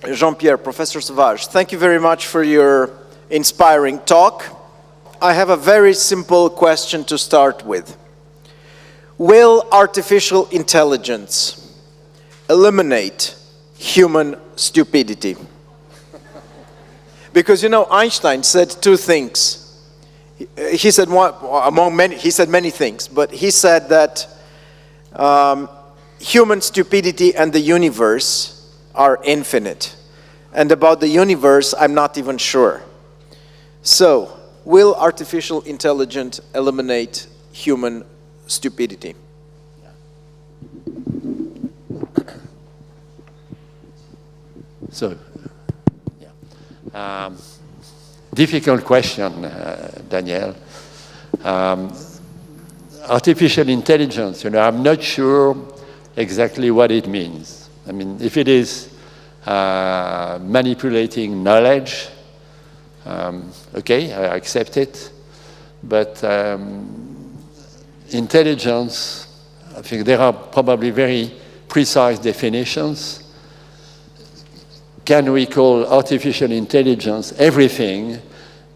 Jean-Pierre, Professor Sauvage, thank you very much for your inspiring talk. I have a very simple question to start with. Will artificial intelligence eliminate human stupidity? Because, you know, Einstein said two things. He said many things, but he said that human stupidity and the universe are infinite. And about the universe, I'm not even sure. So, will artificial intelligence eliminate human stupidity? So, difficult question, Daniel. Artificial intelligence, you know, I'm not sure exactly what it means. I mean, if it is manipulating knowledge, okay, I accept it. But intelligence, I think there are probably very precise definitions. Can we call artificial intelligence everything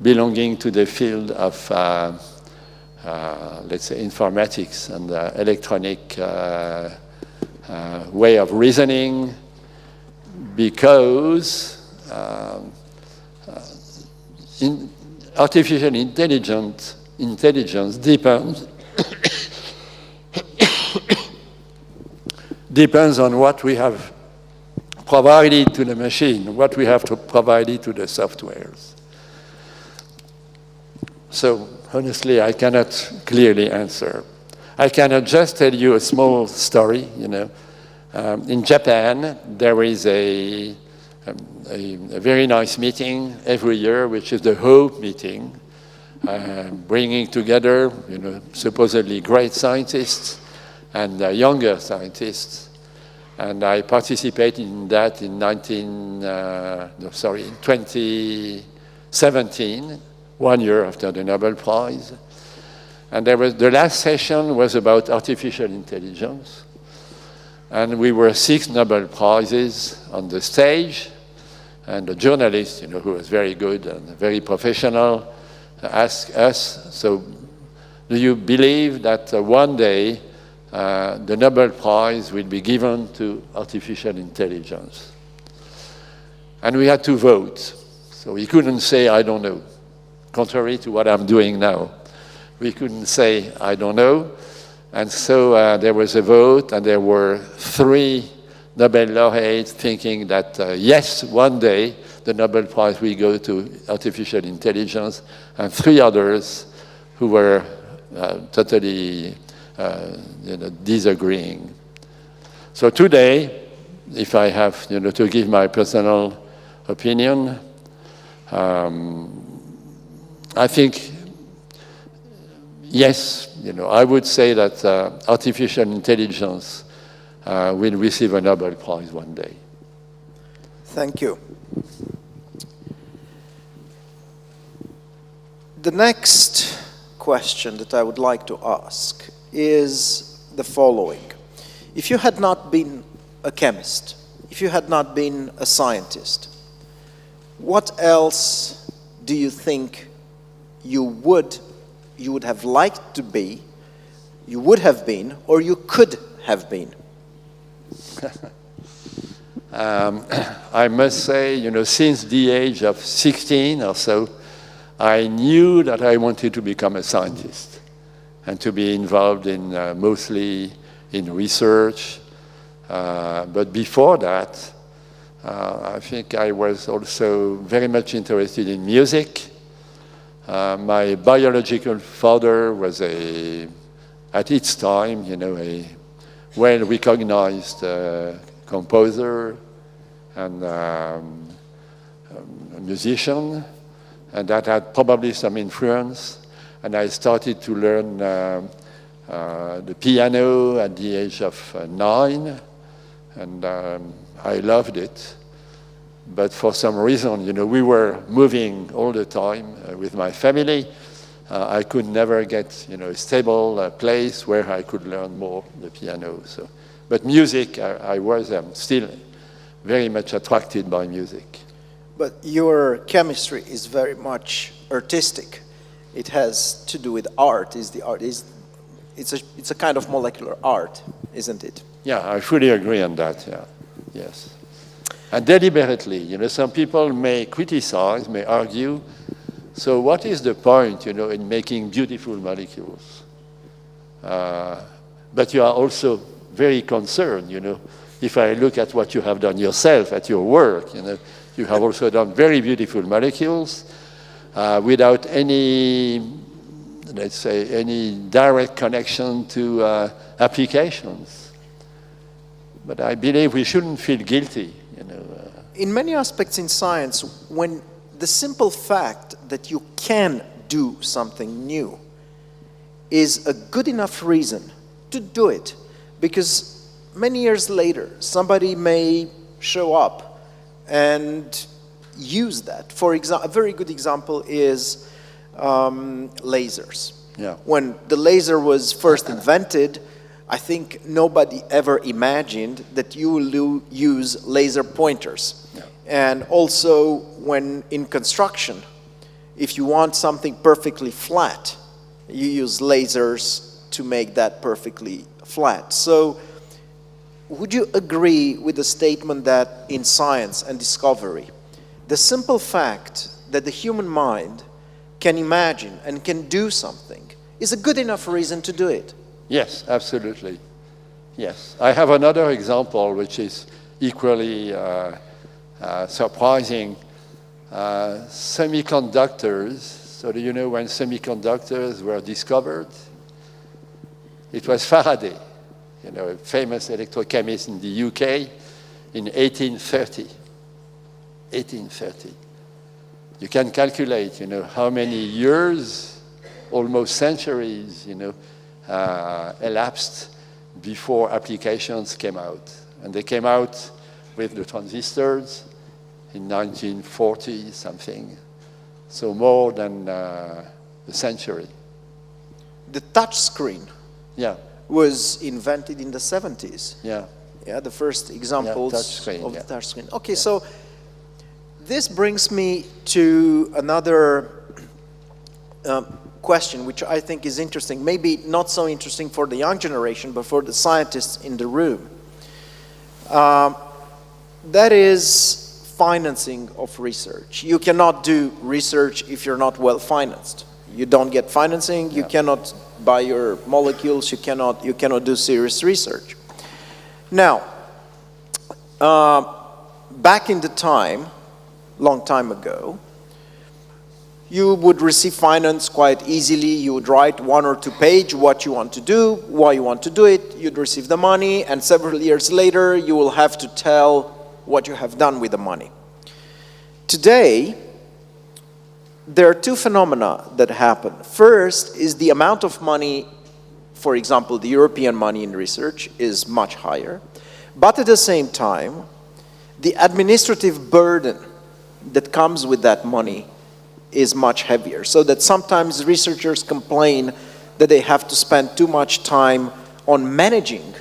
belonging to the field of, let's say, informatics and electronic way of reasoning? Because artificial intelligence depends depends on what we have provided to the machine, what we have to provide to the softwares. So honestly, I cannot clearly answer. I cannot just tell you a small story, you know. In Japan, there is a very nice meeting every year, which is the HOPE meeting, bringing together, you know, supposedly great scientists and younger scientists. And I participated in that in 2017, 1 year after the Nobel Prize. And the last session was about artificial intelligence. And we were 6 Nobel Prizes on the stage. And the journalist, you know, who was very good and very professional, asked us, so do you believe that one day the Nobel Prize will be given to artificial intelligence? And we had to vote. So we couldn't say, I don't know, contrary to what I'm doing now. We couldn't say, I don't know. And so there was a vote, and there were 3 Nobel laureates thinking that, yes, one day the Nobel Prize will go to artificial intelligence, and 3 others who were totally disagreeing. So today, if I have to give my personal opinion, I think, yes, I would say that artificial intelligence will receive a Nobel Prize one day. Thank you. The next question that I would like to ask is the following. If you had not been a chemist, if you had not been a scientist, what else do you think you would have liked to be, you would have been, or you could have been? I must say, since the age of 16 or so, I knew that I wanted to become a scientist and to be involved in mostly in research. But before that, I think I was also very much interested in music. My biological father was at its time, a well-recognized composer and a musician, and that had probably some influence. And I started to learn the piano at the age of 9, and I loved it. But for some reason, we were moving all the time with my family. I could never get, a stable place where I could learn more the piano. So, but music, I was still very much attracted by music. But your chemistry is very much artistic. It has to do with art. It's a kind of molecular art, isn't it? Yeah, I fully agree on that, yeah, yes. And deliberately, you know, some people may criticize, may argue, so what is the point, you know, in making beautiful molecules? But you are also very concerned, you know, if I look at what you have done yourself, at your work, you know, you have also done very beautiful molecules without any, let's say, any direct connection to applications. But I believe we shouldn't feel guilty, you know. In many aspects in science, when the simple fact that you can do something new is a good enough reason to do it, because many years later, somebody may show up and use that. For example, a very good example is lasers. Yeah. When the laser was first invented, I think nobody ever imagined that you will use laser pointers. Yeah. And also when in construction, if you want something perfectly flat, you use lasers to make that perfectly flat. So would you agree with the statement that in science and discovery, the simple fact that the human mind can imagine and can do something is a good enough reason to do it? Yes, absolutely. Yes. I have another example which is equally surprising. Semiconductors. So do you know when semiconductors were discovered? It was Faraday, you know, a famous electrochemist in the UK in 1830. 1830. You can calculate, you know, how many years, almost centuries, you know, elapsed before applications came out. And they came out with the transistors in 1940 something. So more than a century. The touch screen. Yeah. Was invented in the 70s. Yeah. Yeah, the first examples of the touch screen. Okay, so this brings me to another question, which I think is interesting. Maybe not so interesting for the young generation, but for the scientists in the room. That is financing of research. You cannot do research if you're not well financed. You don't get financing, you cannot buy your molecules, you cannot do serious research. Now, back in the time, long time ago, you would receive finance quite easily. You would write 1 or 2 pages what you want to do, why you want to do it, you'd receive the money, and several years later you will have to tell what you have done with the money. Today, there are 2 phenomena that happen. First is the amount of money, for example, the European money in research is much higher, but at the same time, the administrative burden that comes with that money is much heavier, so that sometimes researchers complain that they have to spend too much time on managing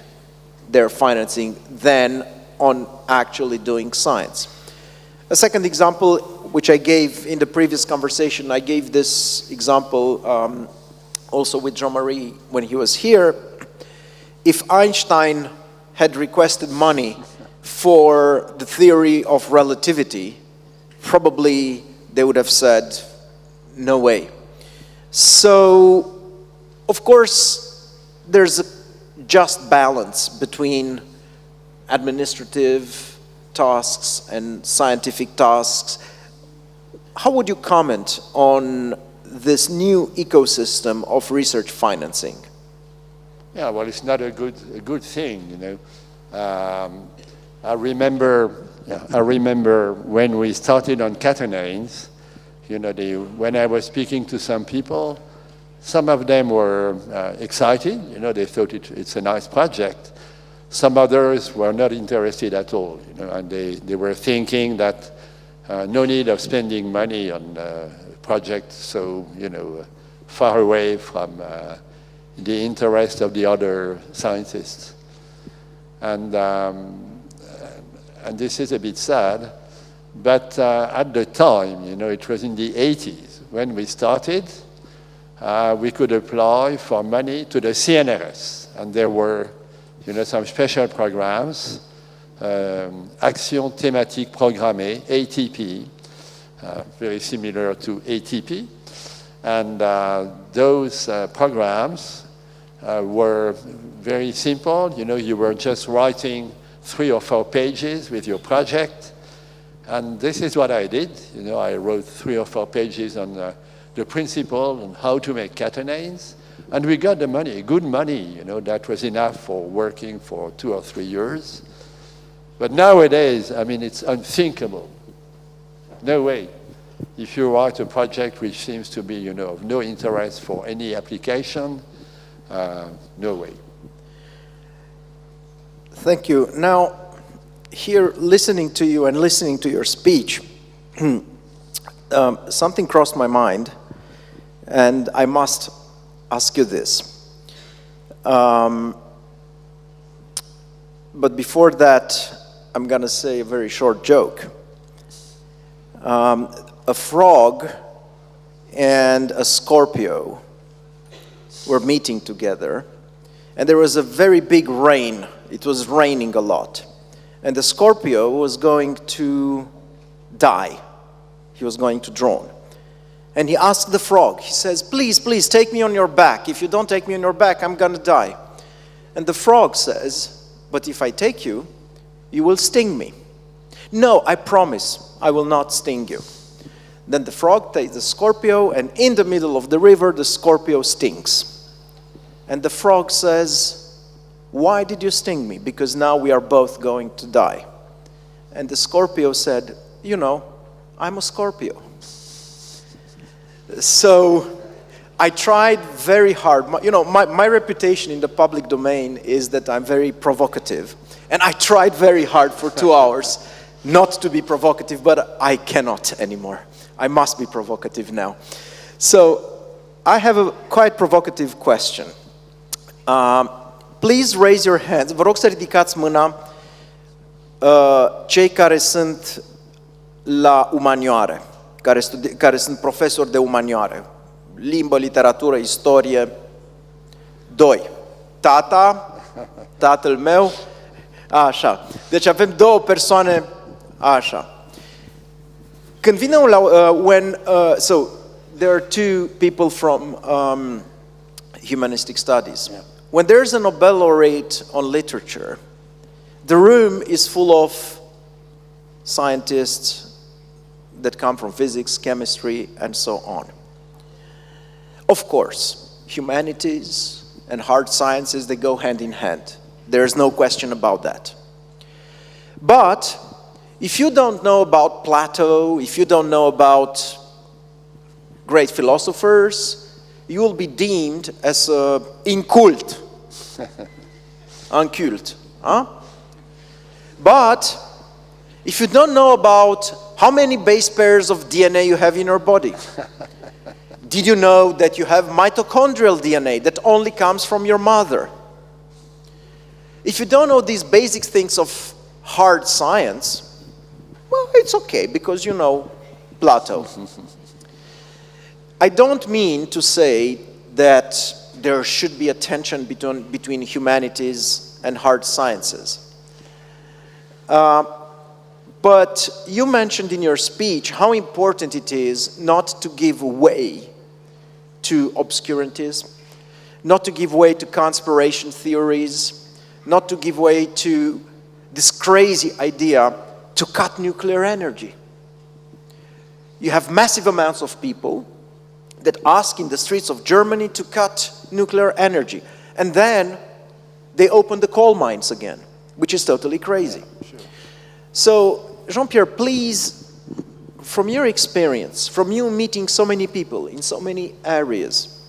their financing than on actually doing science. A second example, which I gave in the previous conversation, I gave this example also with Jean-Marie when he was here. If Einstein had requested money for the theory of relativity, probably they would have said, no way. So, of course, there's a just balance between administrative tasks and scientific tasks. How would you comment on this new ecosystem of research financing? Yeah, well, it's not a good thing, you know. I remember when we started on catenanes, you know, when I was speaking to some people, some of them were excited, you know, they thought it's a nice project. Some others were not interested at all, you know, and they were thinking that no need of spending money on a project so, you know, far away from the interest of the other scientists. And and this is a bit sad, but at the time, you know, it was in the 80s when we started, we could apply for money to the CNRS, and there were, you know, some special programs, Action Thématique Programmée, ATP, very similar to ATP, and those programs were very simple. You know, you were just writing 3 or 4 pages with your project, and this is what I did. You know, I wrote 3 or 4 pages on the principle on how to make catenanes, and we got the money, good money. You know, that was enough for working for 2 or 3 years. But nowadays, I mean, it's unthinkable. No way. If you write a project which seems to be, you know, of no interest for any application, no way. Thank you. Now, here, listening to you and listening to your speech, something crossed my mind, and I must ask you this. But before that, I'm going to say a very short joke. A frog and a Scorpio were meeting together, and there was a very big rain. It was raining a lot. And the Scorpio was going to die. He was going to drown. And he asked the frog, he says, please, please, take me on your back. If you don't take me on your back, I'm going to die. And the frog says, but if I take you, you will sting me. No, I promise, I will not sting you. Then the frog takes the Scorpio, and in the middle of the river, the Scorpio stings. And the frog says, why did you sting me? Because now we are both going to die. And the Scorpio said, you know, I'm a Scorpio. So I tried very hard. You know, my reputation in the public domain is that I'm very provocative. And I tried very hard for 2 hours not to be provocative, but I cannot anymore. I must be provocative now. So I have a quite provocative question. Please raise your hands. Vă rog să ridicați mâna cei care sunt la umanioare, care sunt profesori de umanioare. Limbă, literatură, istorie. 2. Tata, tatăl meu. Așa. Deci avem 2 persoane așa. Când vine so there are 2 people from humanistic studies. Yeah. When there's a Nobel laureate on literature, the room is full of scientists that come from physics, chemistry, and so on. Of course, humanities and hard sciences, they go hand in hand. There's no question about that. But if you don't know about Plato, if you don't know about great philosophers, you will be deemed as inculte, unculte. Huh? But if you don't know about how many base pairs of DNA you have in your body, did you know that you have mitochondrial DNA that only comes from your mother? If you don't know these basic things of hard science, well, it's okay, because you know Plato. I don't mean to say that there should be a tension between humanities and hard sciences. But you mentioned in your speech how important it is not to give way to obscurantism, not to give way to conspiration theories, not to give way to this crazy idea to cut nuclear energy. You have massive amounts of people that ask in the streets of Germany to cut nuclear energy. And then they open the coal mines again, which is totally crazy. Sure. So, Jean-Pierre, please, from your experience, from you meeting so many people in so many areas,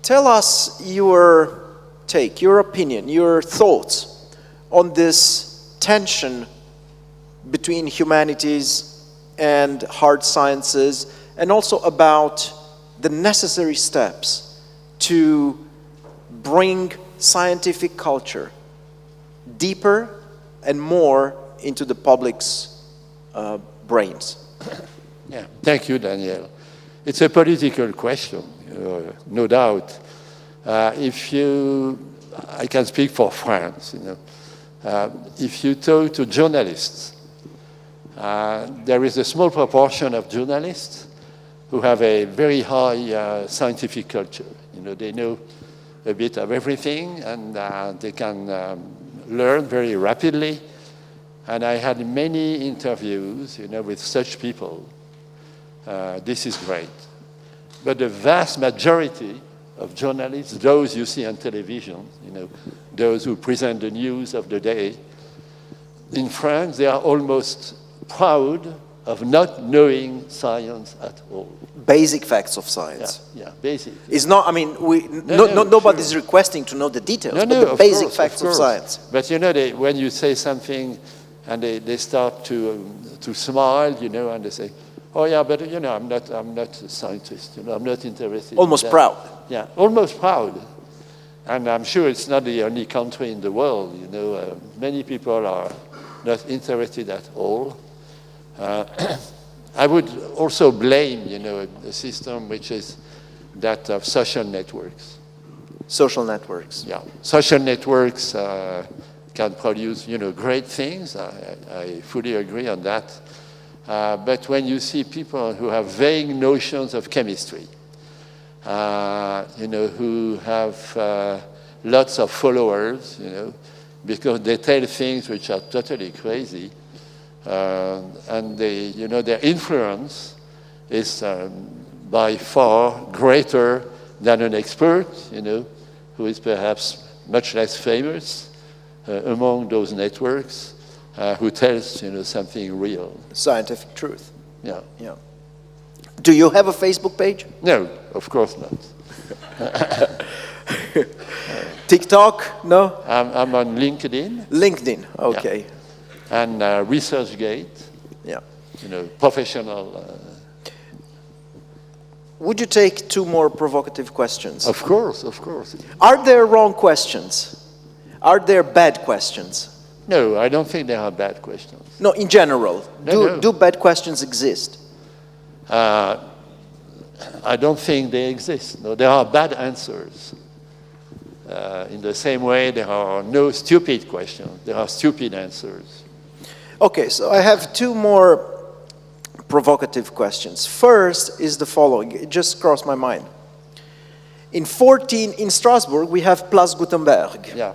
tell us your take, your opinion, your thoughts on this tension between humanities and hard sciences, and also about the necessary steps to bring scientific culture deeper and more into the public's brains? Yeah, thank you, Daniel. It's a political question, no doubt. I can speak for France, if you talk to journalists, there is a small proportion of journalists who have a very high scientific culture. They know a bit of everything, and they can learn very rapidly. And I had many interviews, with such people. This is great. But the vast majority of journalists, those you see on television, those who present the news of the day, in France, they are almost proud of not knowing science at all. Basic facts of science. Yeah, basic. It's not, I mean, nobody's requesting to know the details, but the basic facts of science. But when you say something and they start to smile, and they say, oh yeah, but I'm not a scientist, I'm not interested. Almost in that. proud. Yeah, almost proud. And I'm sure it's not the only country in the world, many people are not interested at all. I would also blame, a system which is that of social networks. Social networks. Yeah, social networks can produce, great things. I fully agree on that. But when you see people who have vague notions of chemistry, who have lots of followers, because they tell things which are totally crazy, and their influence is by far greater than an expert, who is perhaps much less famous among those networks, who tells something real. Scientific truth. Yeah. Yeah. Do you have a Facebook page? No, of course not. TikTok? No? I'm on LinkedIn. LinkedIn, okay. Yeah. And ResearchGate. Yeah. Professional. Would you take two more provocative questions? Of course, of course. Are there wrong questions? Are there bad questions? No, I don't think there are bad questions. No, in general. No. Do bad questions exist? I don't think they exist. No, there are bad answers. In the same way, there are no stupid questions. There are stupid answers. Okay, so I have two more provocative questions. First is the following. It just crossed my mind. In Strasbourg, we have Place Gutenberg. Yeah.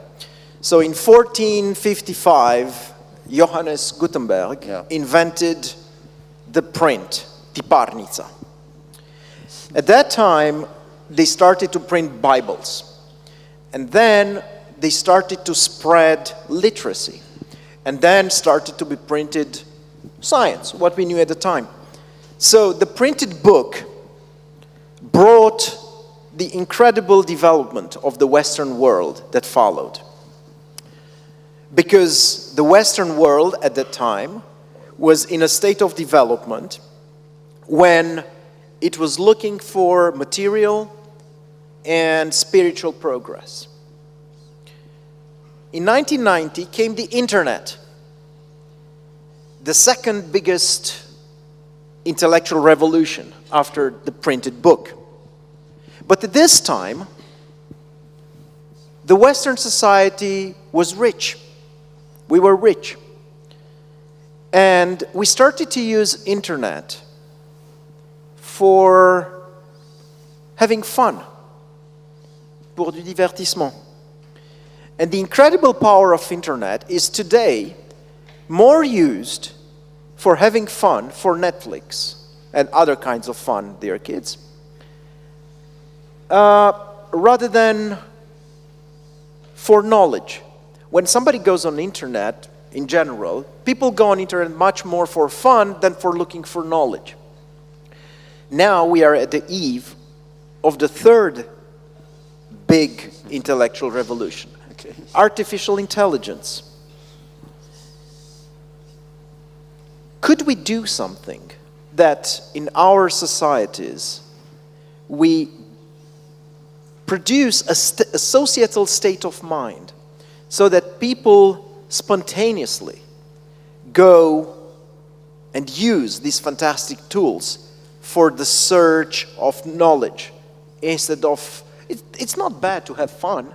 So in 1455, Johannes Gutenberg invented the print, tiparnica. At that time, they started to print Bibles. And then they started to spread literacy. And then started to be printed science, what we knew at the time. So the printed book brought the incredible development of the Western world that followed. Because the Western world at that time was in a state of development when it was looking for material and spiritual progress. In 1990 came the internet, the second biggest intellectual revolution after the printed book. But at this time, the Western society was rich. We were rich. And we started to use internet for having fun, pour du divertissement. And the incredible power of internet is today more used for having fun for Netflix and other kinds of fun, dear kids, rather than for knowledge. When somebody goes on the internet, in general, people go on internet much more for fun than for looking for knowledge. Now we are at the eve of the third big intellectual revolution. Okay. Artificial intelligence. Could we do something that in our societies we produce a societal state of mind so that people spontaneously go and use these fantastic tools for the search of knowledge instead of, it's not bad to have fun,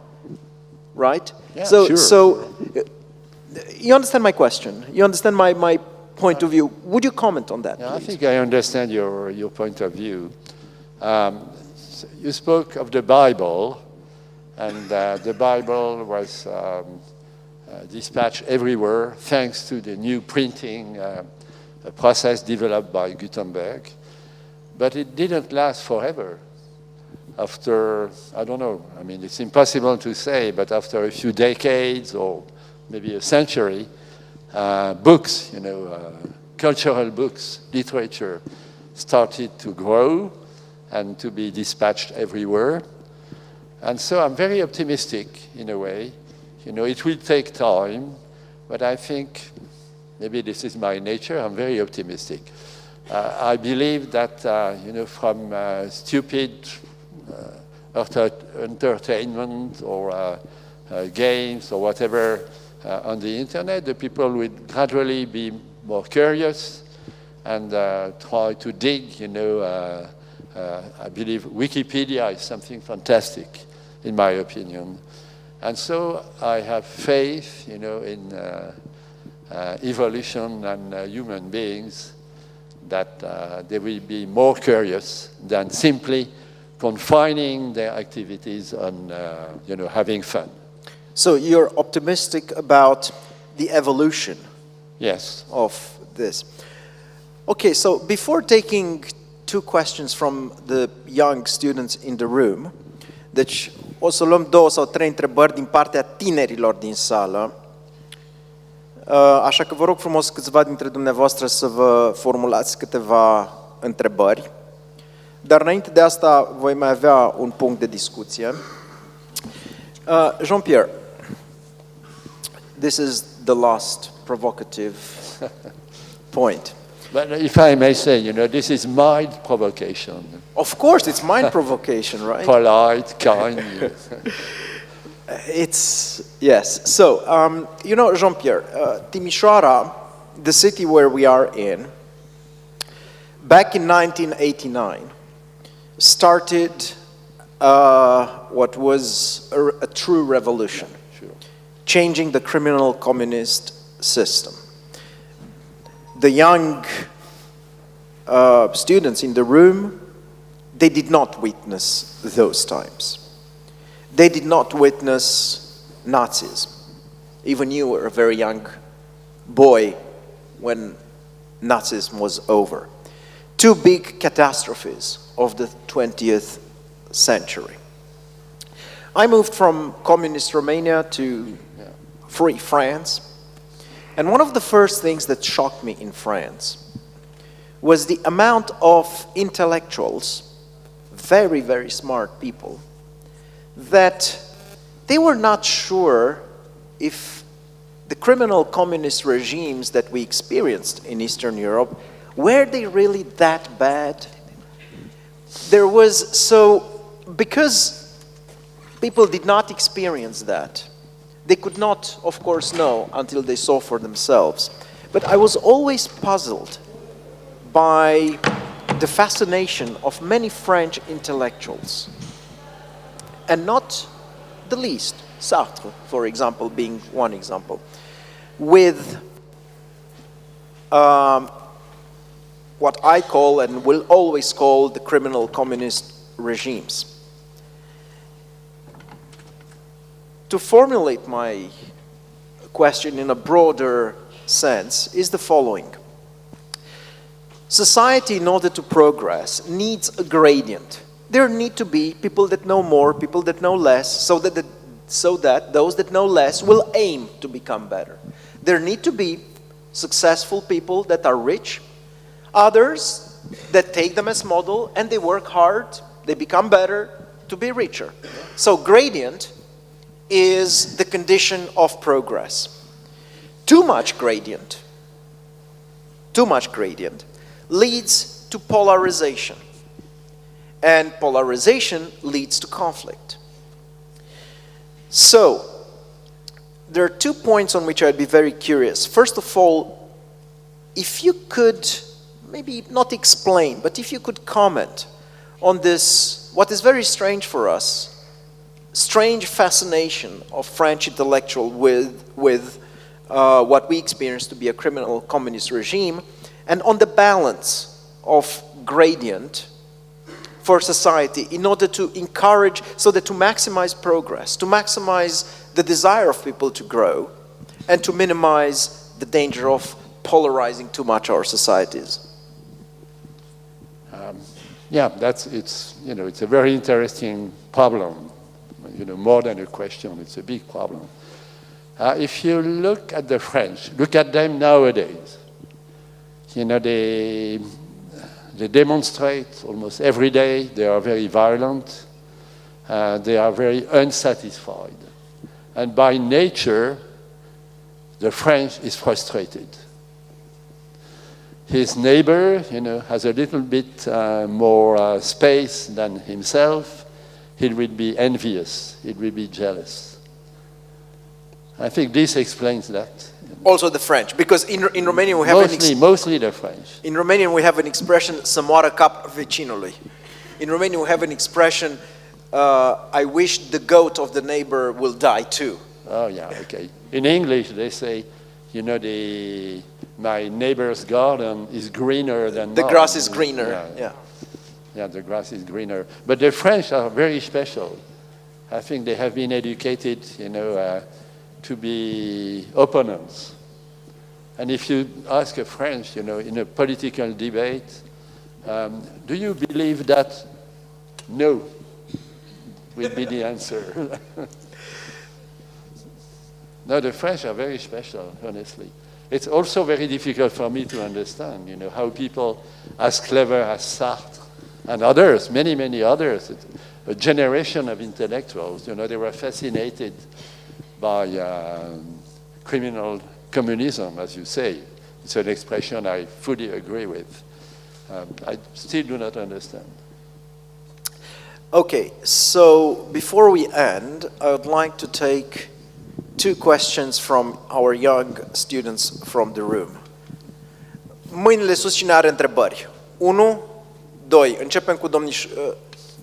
right? Yeah, so, sure. so you understand my question? You understand my point of view? Would you comment on that, Yeah, I please? think I understand your point of view. You spoke of the Bible, and the Bible was dispatched everywhere thanks to the new printing process developed by Gutenberg. But it didn't last forever. After, I don't know, I mean, it's impossible to say, but after a few decades or maybe a century, books, cultural books, literature started to grow and to be dispatched everywhere. And so I'm very optimistic in a way. It will take time, but I think, maybe this is my nature, I'm very optimistic. I believe that, from stupid entertainment or games or whatever on the internet, the people will gradually be more curious and try to dig. I believe Wikipedia is something fantastic, in my opinion. And so I have faith, in evolution and human beings, that they will be more curious than simply confining their activities on, having fun. So you're optimistic about the evolution, yes, of this. Okay, so before taking two questions from the young students in the room, deci o să luăm 2 sau 3 întrebări din partea tinerilor din sală, așa că vă rog frumos câțiva dintre dumneavoastră să vă formulați câteva întrebări. Dar înainte de asta voi mai avea un punct de discuție. Jean-Pierre, this is the last provocative point. But if I may say, this is mind provocation. Of course, it's mind provocation, right? Polite, kind. It's, yes. So, Jean-Pierre, Timișoara, the city where we are in, back in 1989, started what was a true revolution, Sure. changing the criminal communist system. The young students in the room, they did not witness those times. They did not witness Nazism. Even you were a very young boy when Nazism was over. Two big catastrophes of the 20th century. I moved from communist Romania to free France. And one of the first things that shocked me in France was the amount of intellectuals, very, very smart people, that they were not sure if the criminal communist regimes that we experienced in Eastern Europe, were they really that bad? Because people did not experience that, they could not, of course, know until they saw for themselves. But I was always puzzled by the fascination of many French intellectuals, and not the least, Sartre, for example, being one example, with what I call and will always call the criminal communist regimes. To formulate my question in a broader sense is the following. Society, in order to progress, needs a gradient. There need to be people that know more, people that know less, so that those that know less will aim to become better. There need to be successful people that are rich, others that take them as model and they work hard, they become better to be richer. So gradient is the condition of progress. Too much gradient leads to polarization, and polarization leads to conflict. So, there are 2 points on which I'd be very curious. First of all, if you could, maybe not explain, but if you could comment on this, what is very strange for us, strange fascination of French intellectual with what we experience to be a criminal communist regime, and on the balance of gradient for society in order to encourage, so that to maximize progress, to maximize the desire of people to grow, and to minimize the danger of polarizing too much our societies. Yeah, it's a very interesting problem. More than a question, it's a big problem. If you look at the French, look at them nowadays. They demonstrate almost every day. They are very violent. They are very unsatisfied. And by nature, the French is frustrated. His neighbor, has a little bit more space than himself. He will be envious. He will be jealous. I think this explains that. Also the French, because in Romanian we have mostly the French. In Romanian we have an expression, să moară cap vecinului. In Romanian we have an expression, I wish the goat of the neighbor will die too. Oh yeah, okay. In English they say, my neighbor's garden is greener than the mine. grass is greener. Yeah, the grass is greener. But the French are very special. I think they have been educated, to be opponents. And if you ask a French, in a political debate, do you believe that? No, will be the answer. No, the French are very special, honestly. It's also very difficult for me to understand, how people as clever as Sartre and others, many, many others, a generation of intellectuals, they were fascinated by criminal communism, as you say. It's an expression I fully agree with. I still do not understand. Okay, so before we end, I would like to take 2 questions from our young students from the room. Mâinile sus, cine are întrebări? 1, 2, începem cu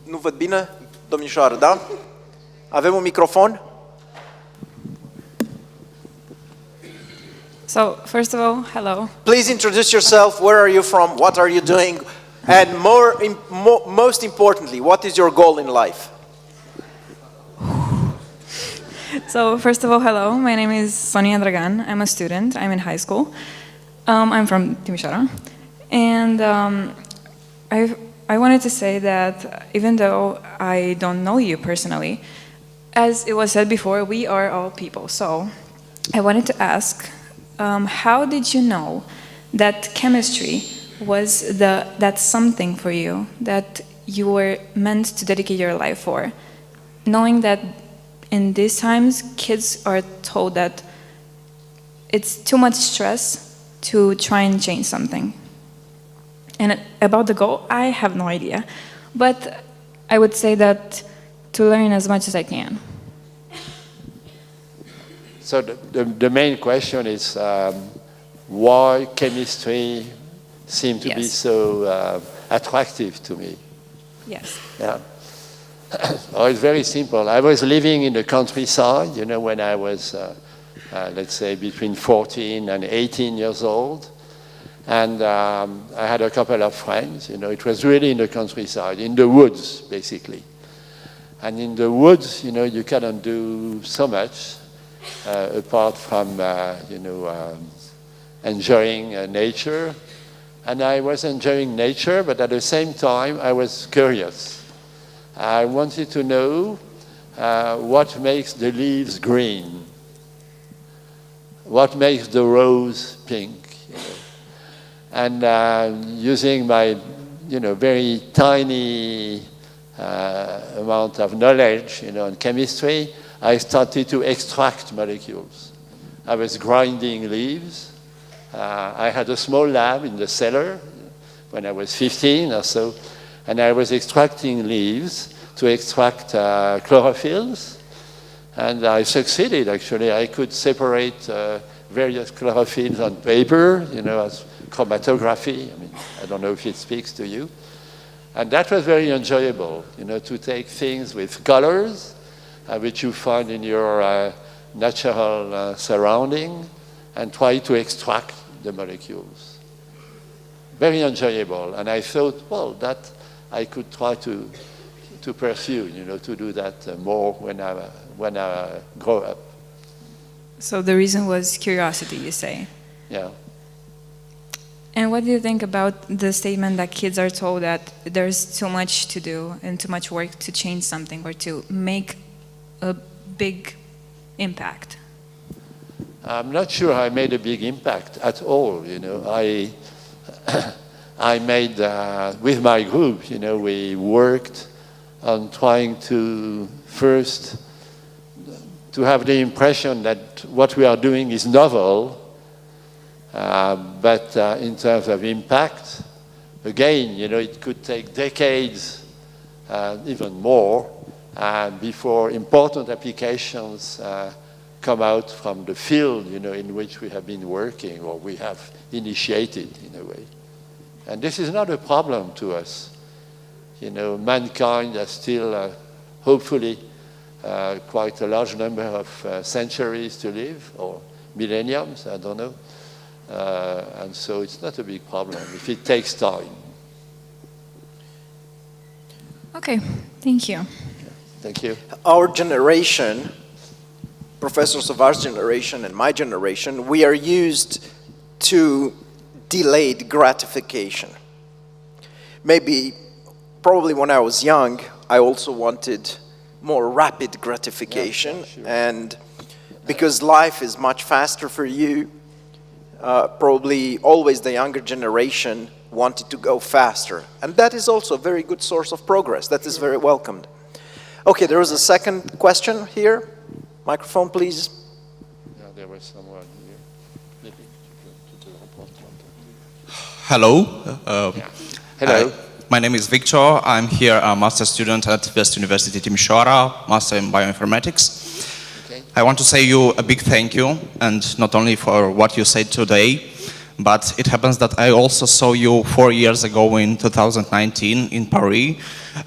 nu văd bine? Domnișoară, da? Avem un microfon? So, first of all, hello. Please introduce yourself. Where are you from? What are you doing? And most importantly, what is your goal in life? So, first of all, hello. My name is Sonia Dragan. I'm a student. I'm in high school. I'm from Timișoara. And I wanted to say that even though I don't know you personally, as it was said before, we are all people. So, I wanted to ask, how did you know that chemistry was that something for you that you were meant to dedicate your life for, knowing that in these times kids are told that it's too much stress to try and change something? And about the goal, I have no idea, but I would say that to learn as much as I can. So the main question is why chemistry seemed to be so attractive to me. Yes. Yeah. Oh, it's very simple. I was living in the countryside, when I was, let's say, between 14 and 18 years old. And I had a couple of friends, it was really in the countryside, in the woods, basically. And in the woods, you cannot do so much apart from, enjoying nature. And I was enjoying nature, but at the same time, I was curious. I wanted to know what makes the leaves green, what makes the rose pink. And using my, very tiny amount of knowledge, in chemistry, I started to extract molecules. I was grinding leaves. I had a small lab in the cellar when I was 15 or so, and I was extracting leaves to extract chlorophylls. And I succeeded, actually. I could separate various chlorophylls on paper, you know, as chromatography. I mean, I don't know if it speaks to you. And that was very enjoyable, you know, to take things with colors, which you find in your natural surrounding, and try to extract the molecules. Very enjoyable. And I thought, well, that I could try to pursue, you know, to do that more when I grow up. So the reason was curiosity, you say? Yeah. And what do you think about the statement that kids are told that there's too much to do and too much work to change something or to make a big impact? I'm not sure I made a big impact at all, you know. I made, with my group, you know, we worked on trying to first to have the impression that what we are doing is novel, but in terms of impact, again, you know, it could take decades, even more, before important applications come out from the field, you know, in which we have been working or we have initiated in a way. And this is not a problem to us. You know, mankind has still, hopefully, quite a large number of centuries to live, or millenniums, I don't know. And so it's not a big problem if it takes time. Okay, thank you. Thank you. Our generation, Professor Sauvage's generation and my generation, we are used to delayed gratification. Probably when I was young, I also wanted more rapid gratification, yeah, sure. And because life is much faster for you, probably always the younger generation wanted to go faster. And that is also a very good source of progress. That is very welcomed. Okay, there was a second question here. Microphone, please. Yeah, there was someone here. Maybe to the report. Hello. Yeah. Hello. My name is Victor. I'm here a master student at West University Timișoara, master in bioinformatics. Okay. I want to say you a big thank you, and not only for what you said today, but it happens that I also saw you 4 years ago in 2019 in Paris,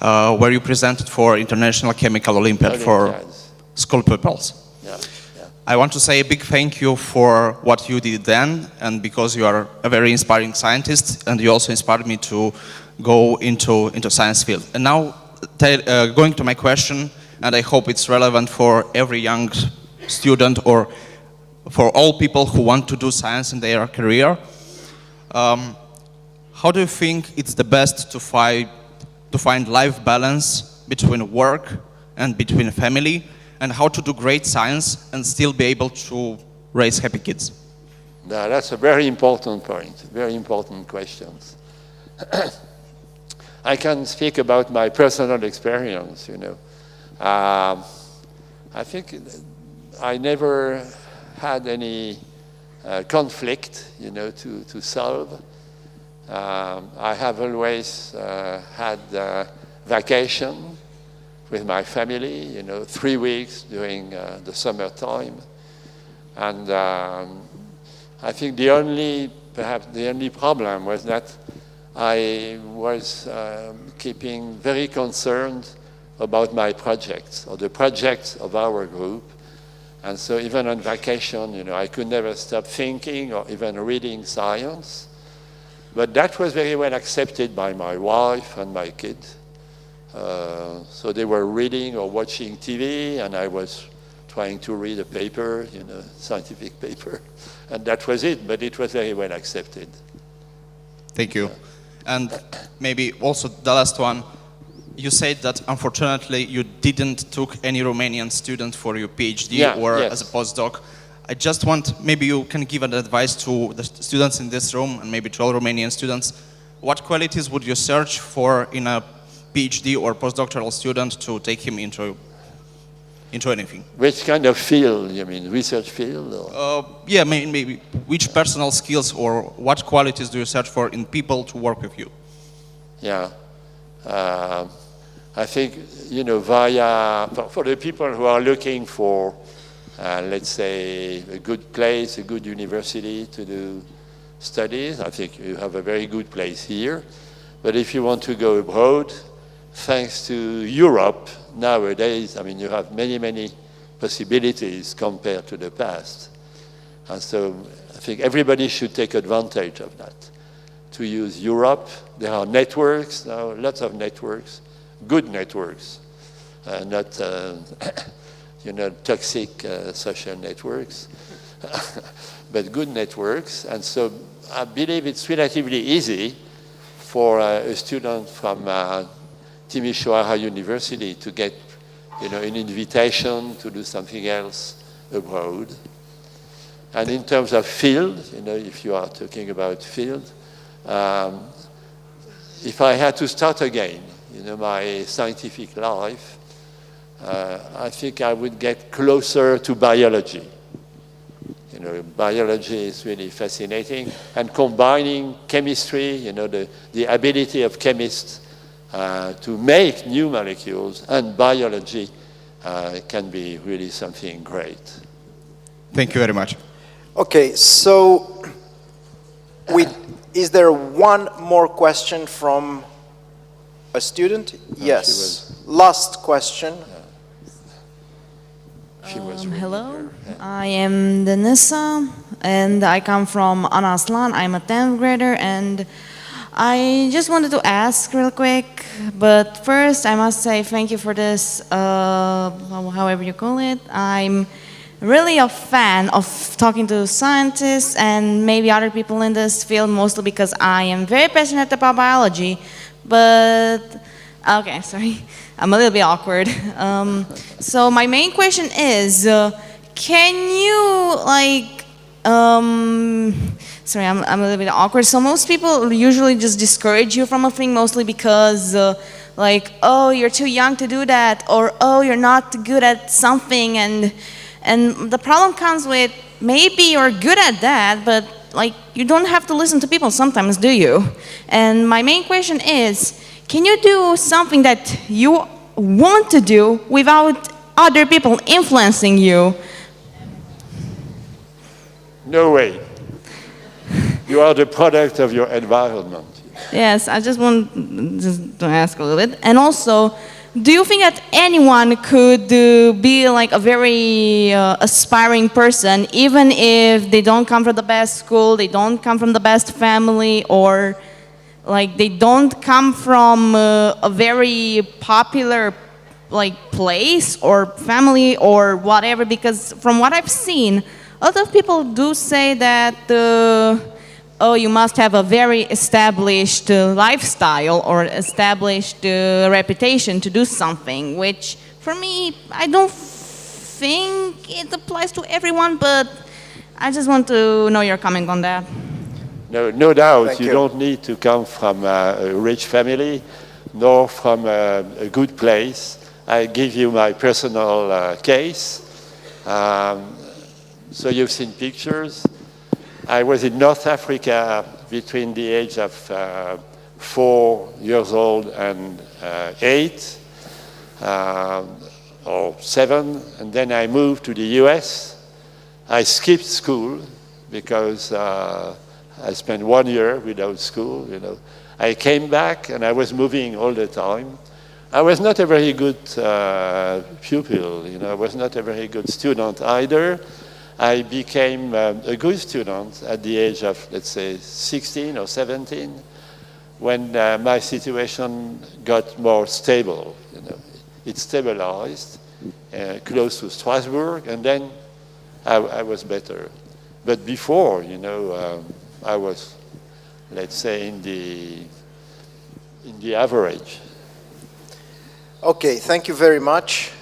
where you presented for International Chemical Olympiad for school pupils. Yeah. I want to say a big thank you for what you did then, and because you are a very inspiring scientist, and you also inspired me to go into science field. And now, going to my question, and I hope it's relevant for every young student or for all people who want to do science in their career. How do you think it's the best to find life balance between work and between family, and how to do great science and still be able to raise happy kids? Now, that's a very important point, very important questions. I can speak about my personal experience, you know. I think I never had any conflict, you know, to solve. I have always had vacation with my family, you know, 3 weeks during the summertime. And I think perhaps the only problem was that I was keeping very concerned about my projects, or the projects of our group. And so even on vacation, you know, I could never stop thinking or even reading science. But that was very well accepted by my wife and my kids. So they were reading or watching TV, and I was trying to read a paper, you know, scientific paper. And that was it, but it was very well accepted. Thank you. And maybe also the last one, you said that unfortunately you didn't took any Romanian student for your PhD as a postdoc. I just want, maybe you can give an advice to the students in this room and maybe to all Romanian students. What qualities would you search for in a PhD or postdoctoral student to take him into anything? Which kind of field, you mean, research field? Or? Yeah, maybe which personal skills or what qualities do you search for in people to work with you? Yeah. I think, for the people who are looking for, let's say, a good place, a good university to do studies, I think you have a very good place here. But if you want to go abroad, thanks to Europe, nowadays, you have many possibilities compared to the past. And so I think everybody should take advantage of that. To use Europe, there are networks now, lots of networks, good networks, not toxic social networks, but good networks. And so I believe it's relatively easy for a student from Timișoara University to get an invitation to do something else abroad. And in terms of field, if you are talking about field, if I had to start again, my scientific life, I think I would get closer to biology. Biology is really fascinating, and combining chemistry, the ability of chemists to make new molecules, and biology can be really something great. Thank you very much. Okay, so is there one more question from a student? No, Yes. Last question. Hello, I am Denisa, and I come from Anaslan. I'm a 10th grader, and I just wanted to ask real quick, but first I must say thank you for this, however you call it. I'm really a fan of talking to scientists and maybe other people in this field, mostly because I am very passionate about biology, but, okay, sorry. I'm a little bit awkward. So my main question is, can you sorry, I'm a little bit awkward. So most people usually just discourage you from a thing, mostly because oh, you're too young to do that, or oh, you're not good at something, and the problem comes with maybe you're good at that, but you don't have to listen to people sometimes, do you? And my main question is, can you do something that you want to do without other people influencing you? No way. You are the product of your environment. Yes, I just want to ask a little bit. And also, do you think that anyone could be a very aspiring person, even if they don't come from the best school, they don't come from the best family, or they don't come from a very popular place or family or whatever? Because from what I've seen, a lot of people do say that oh, you must have a very established lifestyle or established reputation to do something, which for me, I don't think it applies to everyone, but I just want to know your comment on that. No doubt. Thank you you. don't need to come from a rich family, nor from a good place. I give you my personal case. So you've seen pictures. I was in North Africa between the age of 4 years old and 8 or 7, and then I moved to the US. I skipped school because I spent 1 year without school. I came back and I was moving all the time. I was not a very good pupil. I was not a very good student either. I became a good student at the age of, let's say, 16 or 17, when my situation got more stable. It stabilized close to Strasbourg, and then I was better. But before, I was, let's say, in the average. Okay, thank you very much.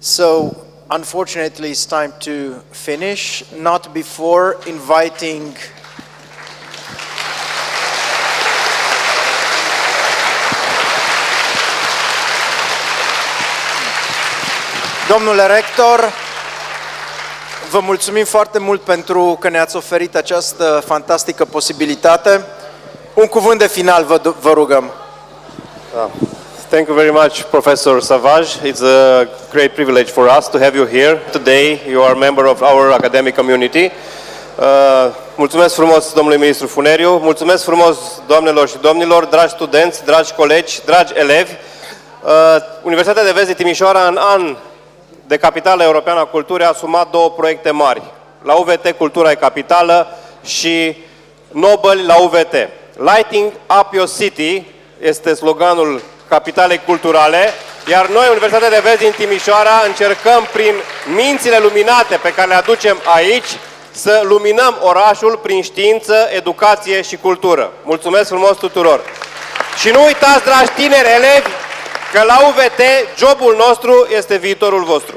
So, unfortunately, it's time to finish, not before inviting domnule rector, vă mulțumim foarte mult pentru că ne-ați oferit această fantastică posibilitate. Un cuvânt de final, vă rugăm. Thank you very much, Professor Sauvage. It's a great privilege for us to have you here. Today, you are a member of our academic community. Mulțumesc frumos domnului ministru Funeriu, mulțumesc frumos doamnelor și domnilor, dragi studenți, dragi colegi, dragi elevi. Universitatea de Vest din Timișoara, în an de capitală europeană a culturii, a asumat două proiecte mari. La UVT, Cultura e capitală, și Nobel la UVT. Lighting up your city este sloganul capitalei culturale, iar noi, Universitatea de Vest din Timișoara, încercăm prin mințile luminate pe care le aducem aici să luminăm orașul prin știință, educație și cultură. Mulțumesc frumos tuturor! Și nu uitați, dragi tineri elevi, că la UVT jobul nostru este viitorul vostru.